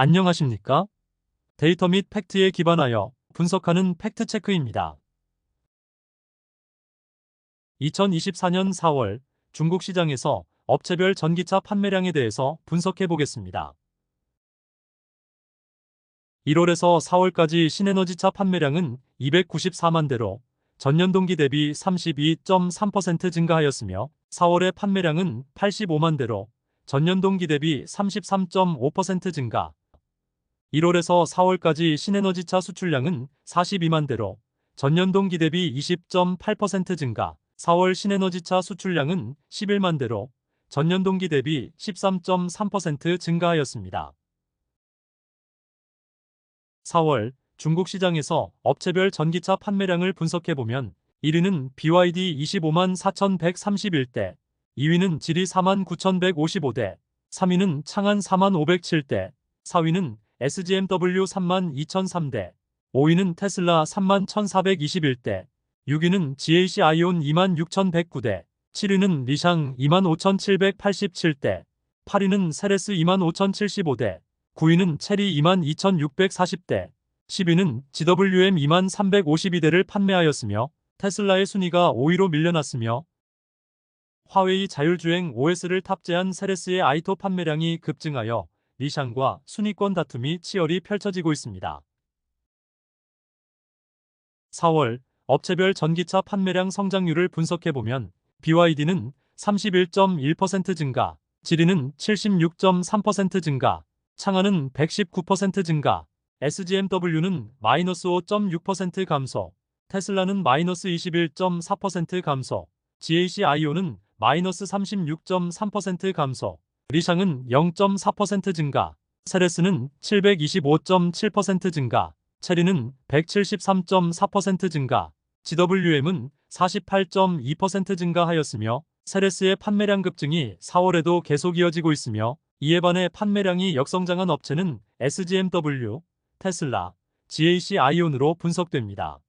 안녕하십니까? 데이터 및 팩트에 기반하여 분석하는 팩트체크입니다. 2024년 4월 중국 시장에서 업체별 전기차 판매량에 대해서 분석해 보겠습니다. 1월에서 4월까지 신에너지차 판매량은 294만 대로 전년 동기 대비 32.3% 증가하였으며 4월의 판매량은 85만 대로 전년 동기 대비 33.5% 증가. 1월에서 4월까지 신에너지차 수출량은 42만 대로 전년 동기 대비 20.8% 증가. 4월 신에너지차 수출량은 11만 대로 전년 동기 대비 13.3% 증가하였습니다. 4월 중국 시장에서 업체별 전기차 판매량을 분석해보면 1위는 BYD 25만 4,131대, 2위는 지리 4만 9,155대, 3위는 창안 4만 507대, 4위는 SGMW 3만 2,003대, 5위는 테슬라 3만 1,421대, 6위는 GAC 아이온 2만 6,109대, 7위는 리샹 2만 5,787대, 8위는 세레스 2만 5,075대, 9위는 체리 2만 2,640대, 10위는 GWM 2만 352대를 판매하였으며 테슬라의 순위가 5위로 밀려났으며 화웨이 자율주행 OS를 탑재한 세레스의 아이토 판매량이 급증하여 리샹과 순위권 다툼이 치열히 펼쳐지고 있습니다. 4월 업체별 전기차 판매량 성장률을 분석해보면 BYD는 31.1% 증가, 지리는 76.3% 증가, 창안은 119% 증가, SGMW는 마이너스 5.6% 감소, 테슬라는 마이너스 21.4% 감소, GAC 아이오는 마이너스 36.3% 감소, 리샹은 0.4% 증가, 세레스는 725.7% 증가, 체리는 173.4% 증가, GWM은 48.2% 증가하였으며 세레스의 판매량 급증이 4월에도 계속 이어지고 있으며 이에 반해 판매량이 역성장한 업체는 SGMW, 테슬라, GAC 아이온으로 분석됩니다.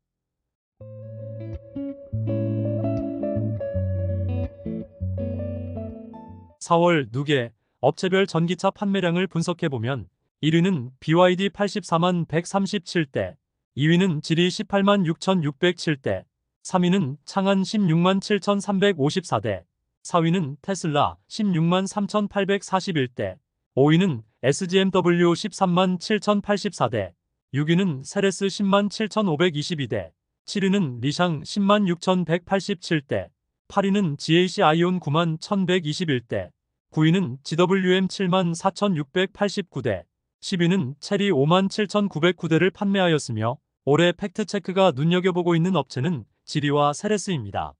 4월 누계 업체별 전기차 판매량을 분석해보면 1위는 BYD 84만 137대, 2위는 지리 18만 6,607대, 3위는 창안 16만 7,354대, 4위는 테슬라 16만 3,841대, 5위는 SGMW 13만 7,084대, 6위는 세레스 10만 7,522대, 7위는 리샹 10만 6,187대, 8위는 GAC 아이온 9만 1,121대, 9위는 GWM 7만 4,689대, 10위는 체리 5만 7,909대를 판매하였으며 올해 팩트체크가 눈여겨보고 있는 업체는 지리와 세레스입니다.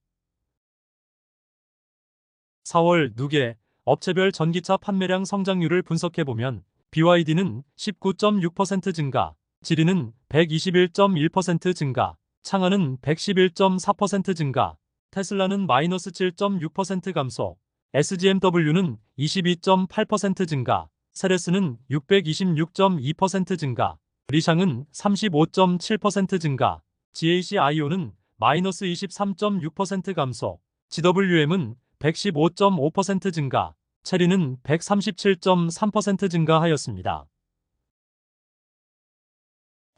4월 누계 업체별 전기차 판매량 성장률을 분석해보면 BYD는 19.6% 증가, 지리는 121.1% 증가, 창안은 111.4% 증가, 테슬라는 마이너스 7.6% 감소, SGMW는 22.8% 증가, 세레스는 626.2% 증가, 리샹은 35.7% 증가, GAC 아이오는 마이너스 23.6% 감소, GWM은 115.5% 증가, 체리는 137.3% 증가하였습니다.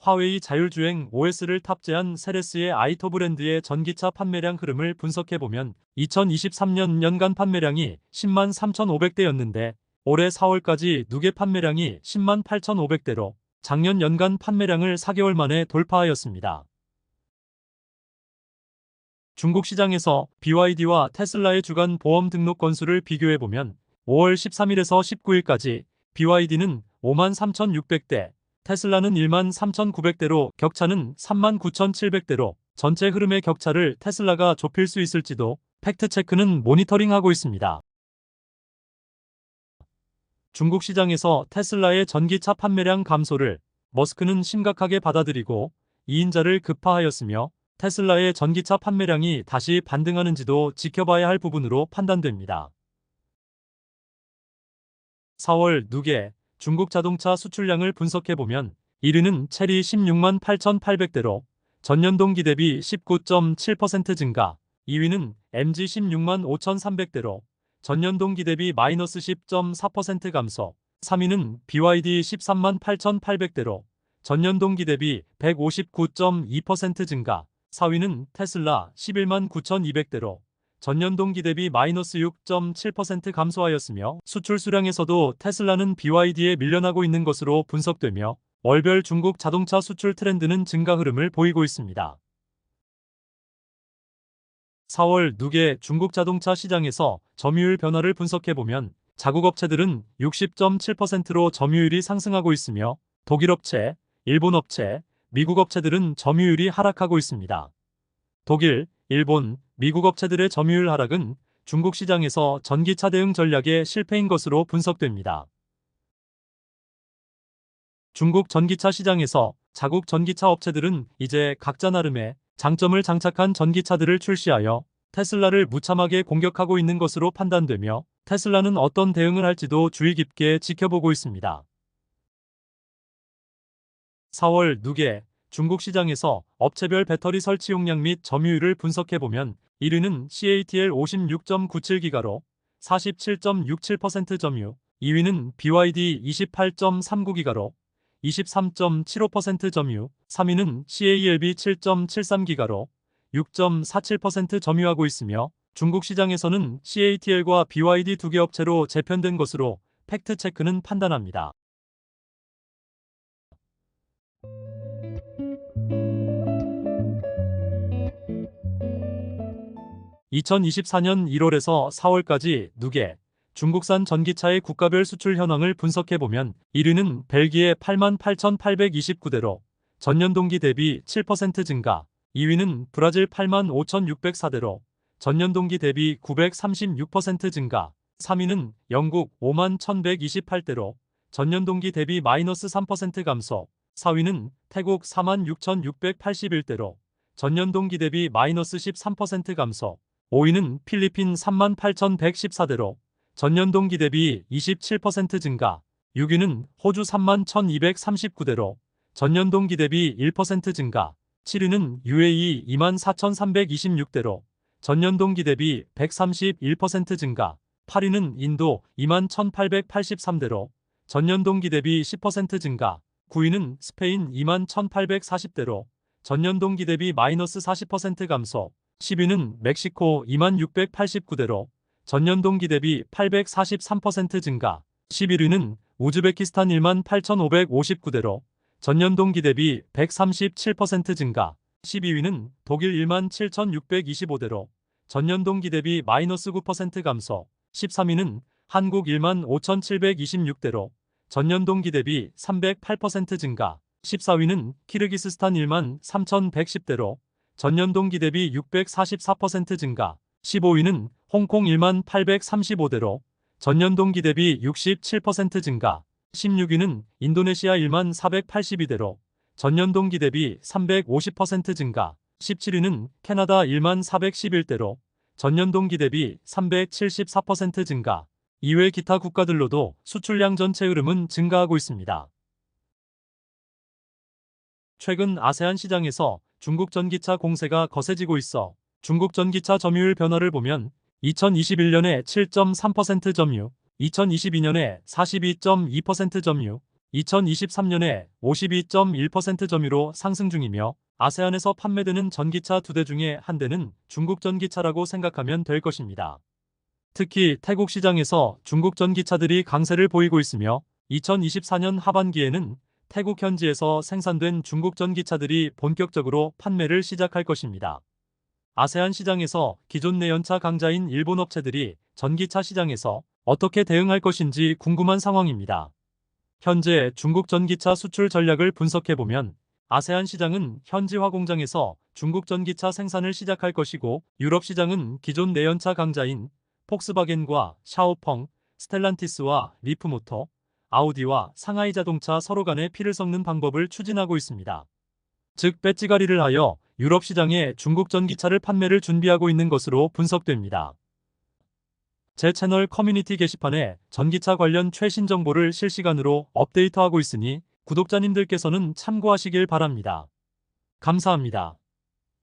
화웨이 자율주행 OS를 탑재한 세레스의 아이토 브랜드의 전기차 판매량 흐름을 분석해보면 2023년 연간 판매량이 10만 3,500대였는데 올해 4월까지 누계 판매량이 10만 8,500대로 작년 연간 판매량을 4개월 만에 돌파하였습니다. 중국 시장에서 BYD와 테슬라의 주간 보험 등록 건수를 비교해보면 5월 13일에서 19일까지 BYD는 5만 3,600대, 테슬라는 1만 3,900대로 격차는 3만 9,700대로 전체 흐름의 격차를 테슬라가 좁힐 수 있을지도 팩트체크는 모니터링하고 있습니다. 중국 시장에서 테슬라의 전기차 판매량 감소를 머스크는 심각하게 받아들이고 2인자를 급파하였으며 테슬라의 전기차 판매량이 다시 반등하는지도 지켜봐야 할 부분으로 판단됩니다. 4월 누계 중국 자동차 수출량을 분석해보면 1위는 체리 16만 8,800대로 전년 동기 대비 19.7% 증가, 2위는 MG 16만 5,300대로 전년 동기 대비 마이너스 10.4% 감소, 3위는 BYD 13만 8,800대로 전년 동기 대비 159.2% 증가. 4위는 테슬라 11만 9,200대로 전년 동기 대비 마이너스 6.7% 감소하였으며, 수출 수량에서도 테슬라는 BYD에 밀려나고 있는 것으로 분석되며 월별 중국 자동차 수출 트렌드는 증가 흐름을 보이고 있습니다. 4월 누계 중국 자동차 시장에서 점유율 변화를 분석해보면 자국 업체들은 60.7%로 점유율이 상승하고 있으며, 독일 업체, 일본 업체, 미국 업체들은 점유율이 하락하고 있습니다. 독일, 일본, 미국 업체들의 점유율 하락은 중국 시장에서 전기차 대응 전략의 실패인 것으로 분석됩니다. 중국 전기차 시장에서 자국 전기차 업체들은 이제 각자 나름의 장점을 장착한 전기차들을 출시하여 테슬라를 무참하게 공격하고 있는 것으로 판단되며, 테슬라는 어떤 대응을 할지도 주의 깊게 지켜보고 있습니다. 4월 누계 중국 시장에서 업체별 배터리 설치 용량 및 점유율을 분석해보면 1위는 CATL 56.97기가로 47.67% 점유, 2위는 BYD 28.39기가로 23.75% 점유, 3위는 CALB 7.73기가로 6.47% 점유하고 있으며, 중국 시장에서는 CATL과 BYD 두 개 업체로 재편된 것으로 팩트체크는 판단합니다. 2024년 1월에서 4월까지 누계 중국산 전기차의 국가별 수출 현황을 분석해보면 1위는 벨기에 88,829대로 전년 동기 대비 7% 증가, 2위는 브라질 85,604대로 전년 동기 대비 936% 증가, 3위는 영국 51,128대로 전년 동기 대비 마이너스 3% 감소, 4위는 태국 46,681대로 전년 동기 대비 마이너스 13% 감소, 5위는 필리핀 38,114대로 전년 동기 대비 27% 증가, 6위는 호주 31,239대로 전년 동기 대비 1% 증가, 7위는 UAE 24,326대로 전년 동기 대비 131% 증가, 8위는 인도 21,883대로 전년 동기 대비 10% 증가, 9위는 스페인 21,840대로 전년 동기 대비 마이너스 40% 감소, 10위는 멕시코 2689대로 전년 동기 대비 843% 증가, 11위는 우즈베키스탄 18,559대로 전년 동기 대비 137% 증가, 12위는 독일 17,625대로 전년 동기 대비 마이너스 9% 감소, 13위는 한국 15,726대로 전년 동기 대비 308% 증가, 14위는 키르기스스탄 13,110대로 전년 동기 대비 644% 증가, 15위는 홍콩 1835대로 전년 동기 대비 67% 증가, 16위는 인도네시아 1482대로 전년 동기 대비 350% 증가, 17위는 캐나다 1411대로 전년 동기 대비 374% 증가, 이외 기타 국가들로도 수출량 전체 흐름은 증가하고 있습니다. 최근 아세안 시장에서 중국 전기차 공세가 거세지고 있어 중국 전기차 점유율 변화를 보면 2021년에 7.3% 점유, 2022년에 42.2% 점유, 2023년에 52.1% 점유로 상승 중이며, 아세안에서 판매되는 전기차 2대 중에 한 대는 중국 전기차라고 생각하면 될 것입니다. 특히 태국 시장에서 중국 전기차들이 강세를 보이고 있으며 2024년 하반기에는 태국 현지에서 생산된 중국 전기차들이 본격적으로 판매를 시작할 것입니다. 아세안 시장에서 기존 내연차 강자인 일본 업체들이 전기차 시장에서 어떻게 대응할 것인지 궁금한 상황입니다. 현재 중국 전기차 수출 전략을 분석해보면 아세안 시장은 현지화 공장에서 중국 전기차 생산을 시작할 것이고, 유럽 시장은 기존 내연차 강자인 폭스바겐과 샤오펑, 스텔란티스와 리프모터, 아우디와 상하이 자동차 서로 간의 피를 섞는 방법을 추진하고 있습니다. 즉 배지가리를 하여 유럽 시장에 중국 전기차를 판매를 준비하고 있는 것으로 분석됩니다. 제 채널 커뮤니티 게시판에 전기차 관련 최신 정보를 실시간으로 업데이트하고 있으니 구독자님들께서는 참고하시길 바랍니다. 감사합니다.